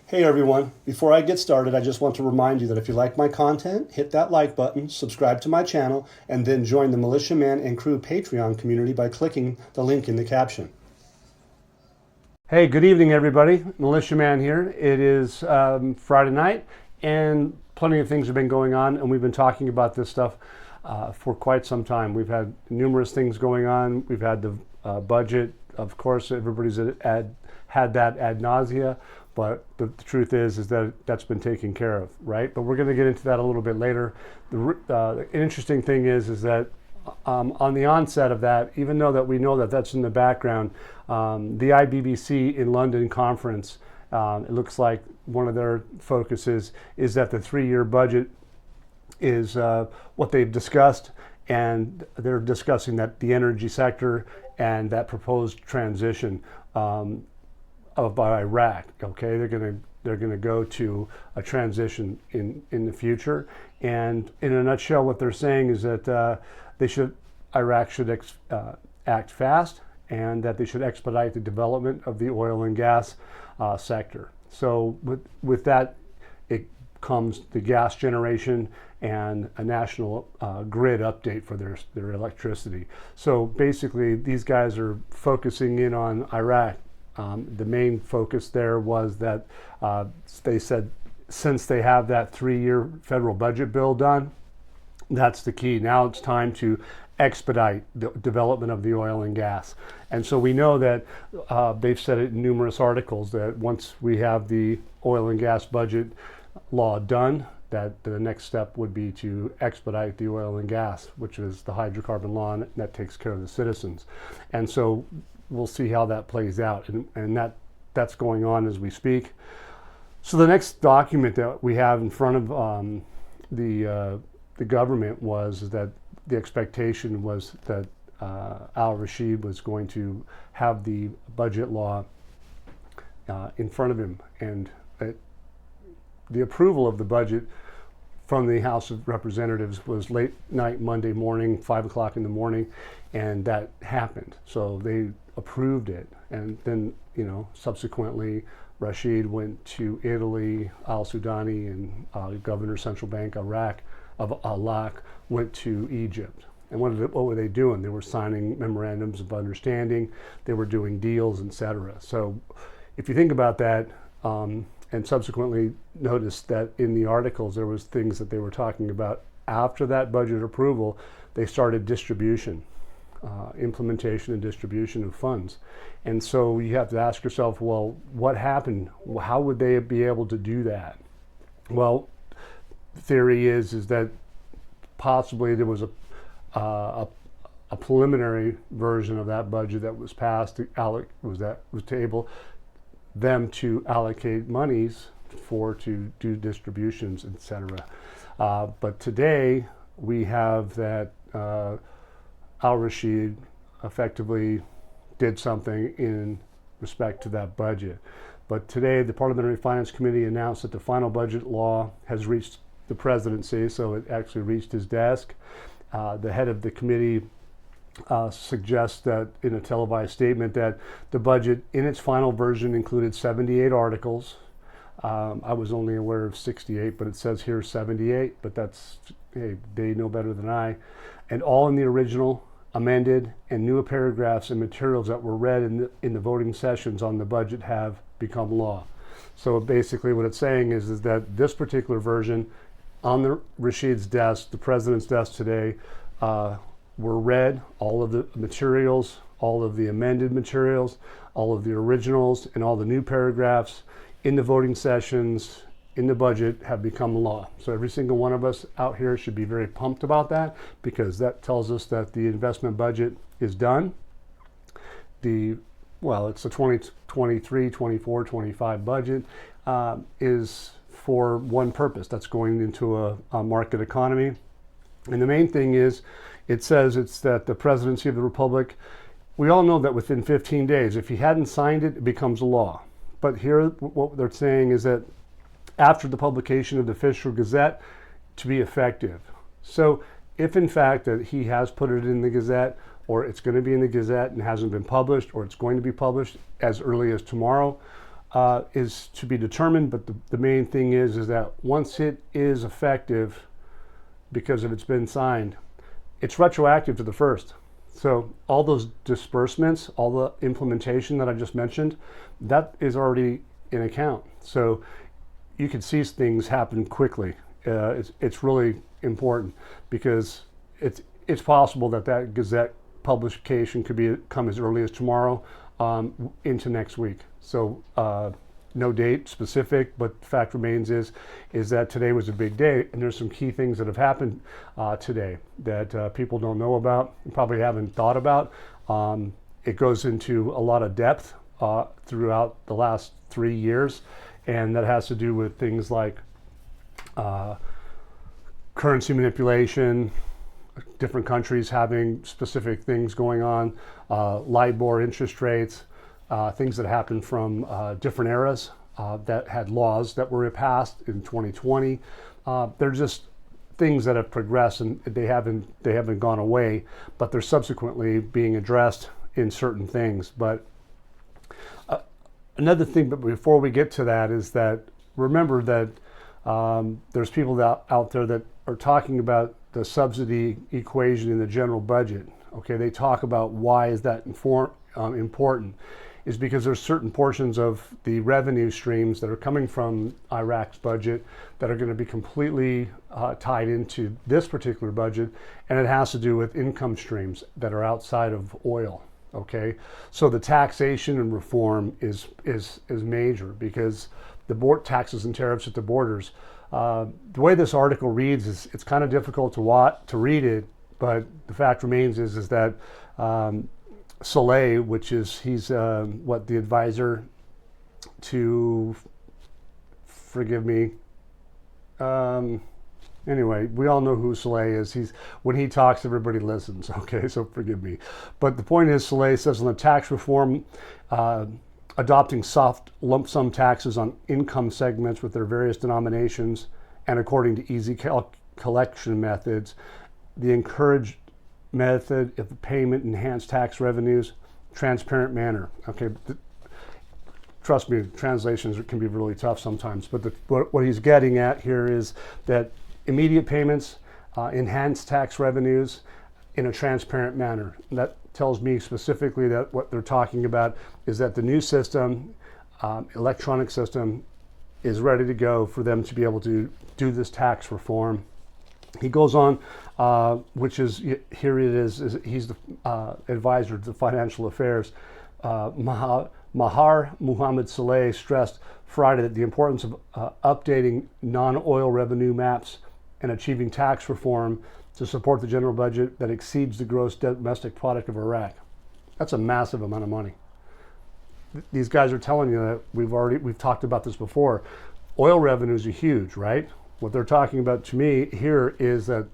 Hey everyone, before I get started, I just want to remind you that if you like my content, hit that like button, subscribe to my channel, and then join the Militiaman and Crew Patreon community by clicking the link in the caption. Hey, good evening everybody. Militiaman here. It is Friday night, and plenty of things have been going on, and we've been talking about this stuff for quite some time. We've had numerous things going on. We've had the budget, of course, everybody's had that ad nausea. But the truth is that that's been taken care of, right? But we're going to get into that a little bit later. The interesting thing is that on the onset of that, even though that we know that that's in the background, the IBBC in London conference, it looks like one of their focuses is that the 3-year budget is what they've discussed, and they're discussing that the energy sector and that proposed transition of Iraq. Okay, they're gonna go to a transition in the future, and in a nutshell, what they're saying is that Iraq should act fast, and that they should expedite the development of the oil and gas sector. So with that, it comes the gas generation and a national grid update for their electricity. So basically, these guys are focusing in on Iraq. The main focus there was that they said since they have that 3-year federal budget bill done, that's the key. Now it's time to expedite the development of the oil and gas. And so we know that they've said it in numerous articles that once we have the oil and gas budget law done, that the next step would be to expedite the oil and gas, which is the hydrocarbon law, and that takes care of the citizens. And so we'll see how that plays out, and that's going on as we speak. So the next document that we have in front of the government was that the expectation was that al-Rashid was going to have the budget law in front of him, and the approval of the budget from the House of Representatives was late night Monday morning, 5 o'clock in the morning, and that happened. So they approved it, and then subsequently Rashid went to Italy, al-Sudani, and Governor Central Bank of Iraq went to Egypt. And what were they doing? They were signing memorandums of understanding, they were doing deals, etc. So if you think about that, and subsequently notice that in the articles there was things that they were talking about after that budget approval, they started distribution. Implementation and distribution of funds. And so you have to ask yourself, well, what happened? How would they be able to do that? Well, the theory is that possibly there was a preliminary version of that budget that was passed was able them to allocate monies to do distributions, etc. But today we have that al-Rashid effectively did something in respect to that budget. But today the Parliamentary Finance Committee announced that the final budget law has reached the presidency, so it actually reached his desk. The head of the committee suggests that in a televised statement that the budget in its final version included 78 articles. I was only aware of 68, but it says here 78, but that's, hey, they know better than I. And all in the original, amended, and new paragraphs and materials that were read in the voting sessions on the budget have become law. So basically what it's saying is that this particular version on Rashid's desk, the president's desk today, were read, all of the materials, all of the amended materials, all of the originals, and all the new paragraphs in the voting sessions in the budget have become law. So every single one of us out here should be very pumped about that, because that tells us that the investment budget is done. It's the 2023, 24, 25 budget is for one purpose. That's going into a market economy. And the main thing is, it says it's that the presidency of the Republic, we all know that within 15 days, if he hadn't signed it, it becomes a law. But here, what they're saying is that after the publication of the official Gazette to be effective. So if in fact that he has put it in the Gazette, or it's going to be in the Gazette and hasn't been published, or it's going to be published as early as tomorrow, is to be determined, but the main thing is that once it is effective, because if it's been signed, it's retroactive to the first. So all those disbursements, all the implementation that I just mentioned, that is already in account. So you can see things happen quickly. It's really important because it's possible that Gazette publication could come as early as tomorrow into next week. So no date specific, but the fact remains is that today was a big day, and there's some key things that have happened today that people don't know about and probably haven't thought about. It goes into a lot of depth throughout the last 3 years, and that has to do with things like currency manipulation, different countries having specific things going on, LIBOR interest rates, things that happened from different eras that had laws that were passed in 2020. They're just things that have progressed, and they haven't gone away, but they're subsequently being addressed in certain things. But another thing, but before we get to that, is that remember that there's people out there that are talking about the subsidy equation in the general budget. Okay, they talk about why is that important. Is because there's certain portions of the revenue streams that are coming from Iraq's budget that are going to be completely tied into this particular budget, and it has to do with income streams that are outside of oil. Okay, so the taxation and reform is major because the taxes and tariffs at the borders. The way this article reads is it's kind of difficult to read it, but the fact remains is that Saleh, he's the advisor to, forgive me. Anyway, we all know who Saleh is. When he talks, everybody listens. Okay, so forgive me. But the point is, Saleh says on the tax reform, adopting soft lump sum taxes on income segments with their various denominations and according to easy collection methods, the encouraged method of payment, enhanced tax revenues, transparent manner. Okay, trust me, translations can be really tough sometimes, but what he's getting at here is that immediate payments, enhanced tax revenues in a transparent manner. And that tells me specifically that what they're talking about is that the new system, electronic system, is ready to go for them to be able to do this tax reform. He goes on, which is, here it is he's the advisor to financial affairs. Mahar Muhammad Saleh stressed Friday that the importance of updating non-oil revenue maps and achieving tax reform to support the general budget that exceeds the gross domestic product of Iraq. That's a massive amount of money. These guys are telling you that we've talked about this before. Oil revenues are huge, right? What they're talking about to me here is that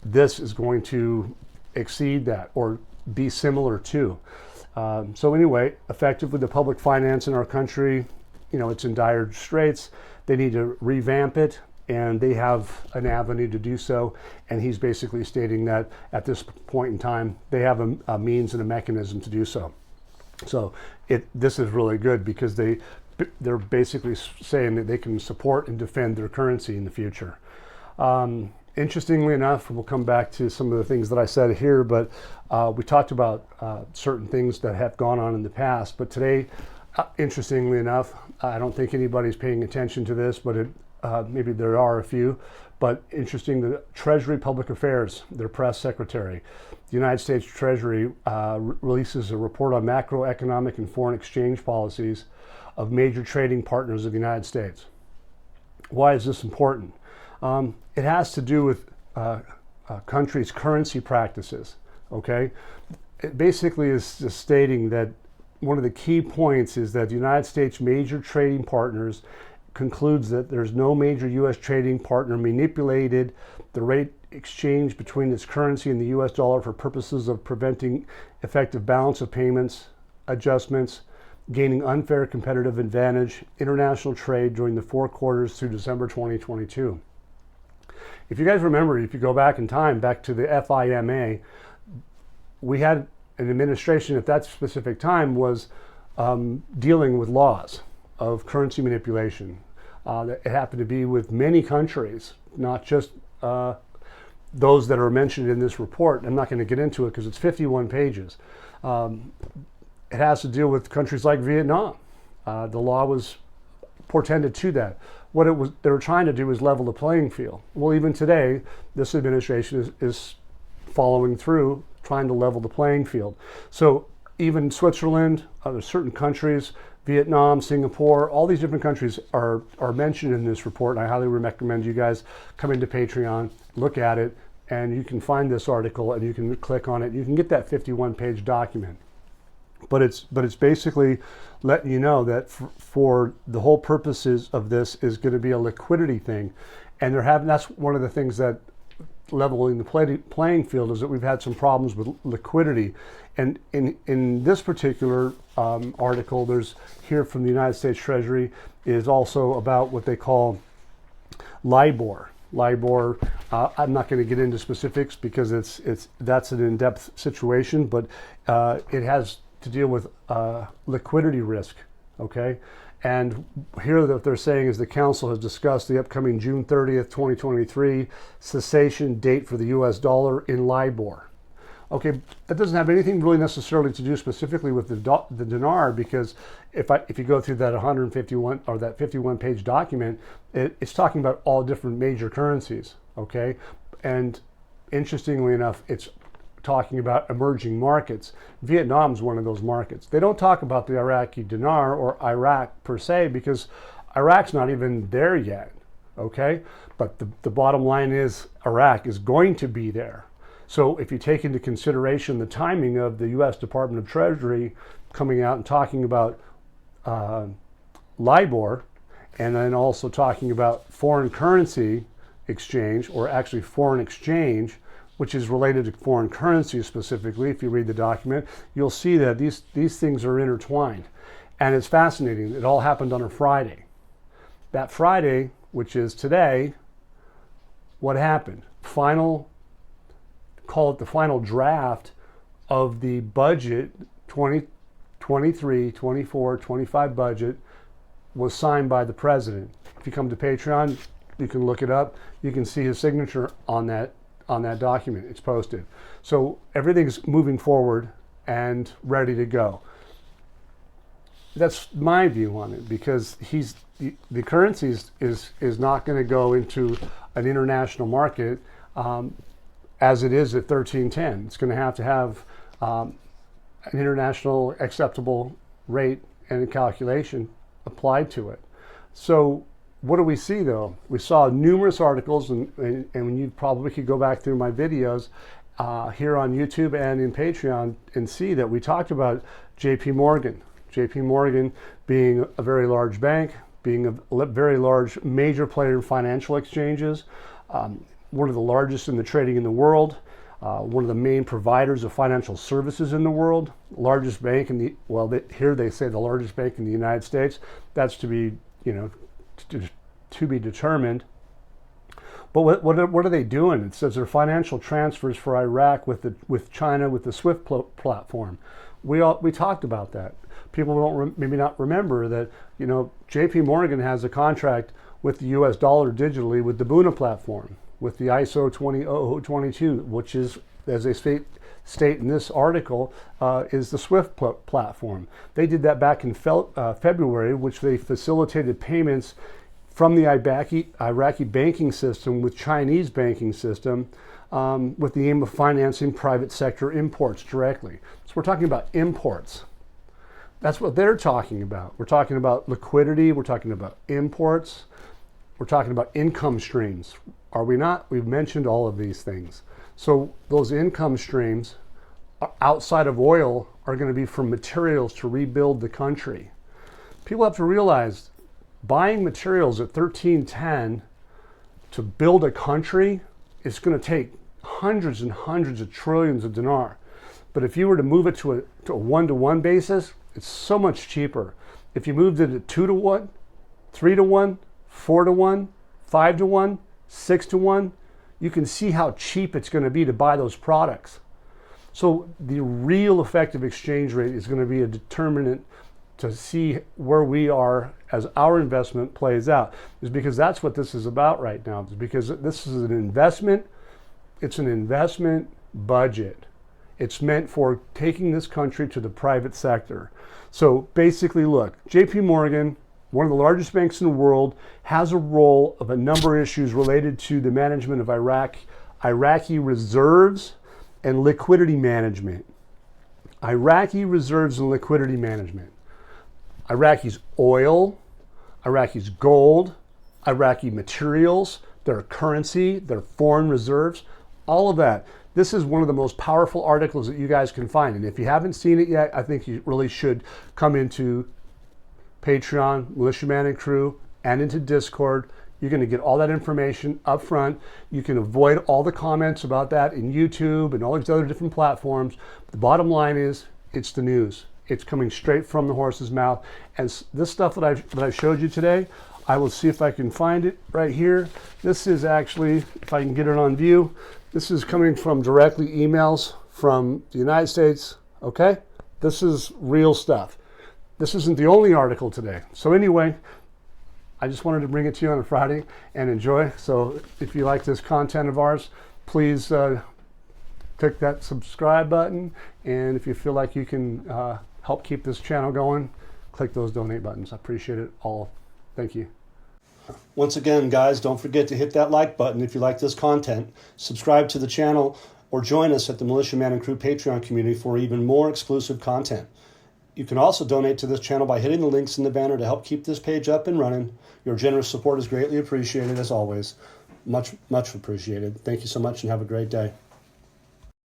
this is going to exceed that or be similar to. So anyway, effectively the public finance in our country, it's in dire straits. They need to revamp it, and they have an avenue to do so. And he's basically stating that at this point in time, they have a means and a mechanism to do so. So this is really good because they're basically saying that they can support and defend their currency in the future. Interestingly enough, we'll come back to some of the things that I said here, but we talked about certain things that have gone on in the past. But today, interestingly enough, I don't think anybody's paying attention to this, but maybe there are a few. But interesting, the Treasury Public Affairs, their press secretary, the United States Treasury releases a report on macroeconomic and foreign exchange policies of major trading partners of the United States. Why is this important? It has to do with countries' currency practices, okay? It basically is just stating that one of the key points is that the United States major trading partners concludes that there's no major U.S. trading partner manipulated the rate exchange between its currency and the U.S. dollar for purposes of preventing effective balance of payments, adjustments, gaining unfair competitive advantage, international trade during the 4 quarters through December 2022. If you guys remember, if you go back in time, back to the FIMA, we had an administration at that specific time was dealing with laws. of currency manipulation. It happened to be with many countries, not just those that are mentioned in this report. I'm not going to get into it because it's 51 pages. It has to deal with countries like Vietnam. The law was portended to that. What they were trying to do is level the playing field. Well, even today, this administration is following through, trying to level the playing field. So even Switzerland, other certain countries, Vietnam, Singapore, all these different countries are mentioned in this report. And I highly recommend you guys come into Patreon, look at it, and you can find this article and you can click on it. You can get that 51-page document. But it's basically letting you know that for the whole purposes of this is going to be a liquidity thing, and that's one of the things that leveling the playing field is that we've had some problems with liquidity. And in this particular article, there's here from the United States Treasury is also about what they call LIBOR. LIBOR, I'm not going to get into specifics because that's an in-depth situation, but it has to deal with liquidity risk, okay? And here what they're saying is the council has discussed the upcoming June 30th, 2023 cessation date for the US dollar in LIBOR. Okay, that doesn't have anything really necessarily to do specifically with the dinar, because if you go through that 151 or that 51-page document, it's talking about all different major currencies, okay? And interestingly enough, it's talking about emerging markets. Vietnam's one of those markets. They don't talk about the Iraqi dinar or Iraq per se because Iraq's not even there yet, okay? But the bottom line is Iraq is going to be there. So if you take into consideration the timing of the U.S. Department of Treasury coming out and talking about LIBOR, and then also talking about foreign currency exchange, or actually foreign exchange, which is related to foreign currency specifically. If you read the document, you'll see that these things are intertwined. And it's fascinating. It all happened on a Friday. That Friday, which is today, what happened? Call it the final draft of the budget 2023, 24, 25 budget was signed by the president. If you come to Patreon, you can look it up. You can see his signature on that document. It's posted. So everything's moving forward and ready to go. That's my view on it, because the currency is not going to go into an international market as it is at 1310. It's going to have an international acceptable rate and a calculation applied to it. So what do we see though? We saw numerous articles, and you probably could go back through my videos here on YouTube and in Patreon and see that we talked about JPMorgan. JPMorgan being a very large bank, being a very large major player in financial exchanges, one of the largest in the trading in the world, one of the main providers of financial services in the world, largest bank here they say the largest bank in the United States. That's to be, to be determined. But what are they doing? It says they're financial transfers for Iraq with China with the SWIFT platform. We talked about that. People don't maybe not remember that JPMorgan has a contract with the U.S. dollar digitally with the Buna platform, with the ISO 20022, which is, as they state in this article, is the SWIFT platform. They did that back in February, which they facilitated payments from the Iraqi banking system with Chinese banking system with the aim of financing private sector imports directly. So we're talking about imports. That's what they're talking about. We're talking about liquidity. We're talking about imports. We're talking about income streams. Are we not? We've mentioned all of these things. So those income streams outside of oil are going to be from materials to rebuild the country. People have to realize buying materials at 1310 to build a country is going to take hundreds and hundreds of trillions of dinar. But if you were to move it to a one-to-one basis, it's so much cheaper. If you moved it at 2-to-1, 3-to-1, 4-to-1, 5-to-1, 6-to-1, you can see how cheap it's going to be to buy those products. So the real effective exchange rate is going to be a determinant to see where we are as our investment plays out, is because that's what this is about right now. It's because this is an investment. It's an investment budget. It's meant for taking this country to the private sector. So basically, look, JPMorgan, one of the largest banks in the world, has a role of a number of issues related to the management of Iraqi reserves and liquidity management. Iraqi reserves and liquidity management. Iraqi's oil, Iraqi's gold, Iraqi materials, their currency, their foreign reserves, all of that. This is one of the most powerful articles that you guys can find. And if you haven't seen it yet, I think you really should come into Patreon, Militiaman and Crew, and into Discord. You're going to get all that information up front. You can avoid all the comments about that in YouTube and all these other different platforms. The bottom line is, it's the news. It's coming straight from the horse's mouth. And this stuff that I showed you today, I will see if I can find it right here. This is actually, if I can get it on view, this is coming from directly emails from the United States, okay? This is real stuff. This isn't the only article today. So anyway, I just wanted to bring it to you on a Friday and enjoy. So if you like this content of ours, please click that subscribe button. And if you feel like you can help keep this channel going, click those donate buttons. I appreciate it all. Thank you. Once again, guys, don't forget to hit that like button if you like this content. Subscribe to the channel or join us at the Militiaman and Crew Patreon community for even more exclusive content. You can also donate to this channel by hitting the links in the banner to help keep this page up and running. Your generous support is greatly appreciated, as always. Much, much appreciated. Thank you so much and have a great day.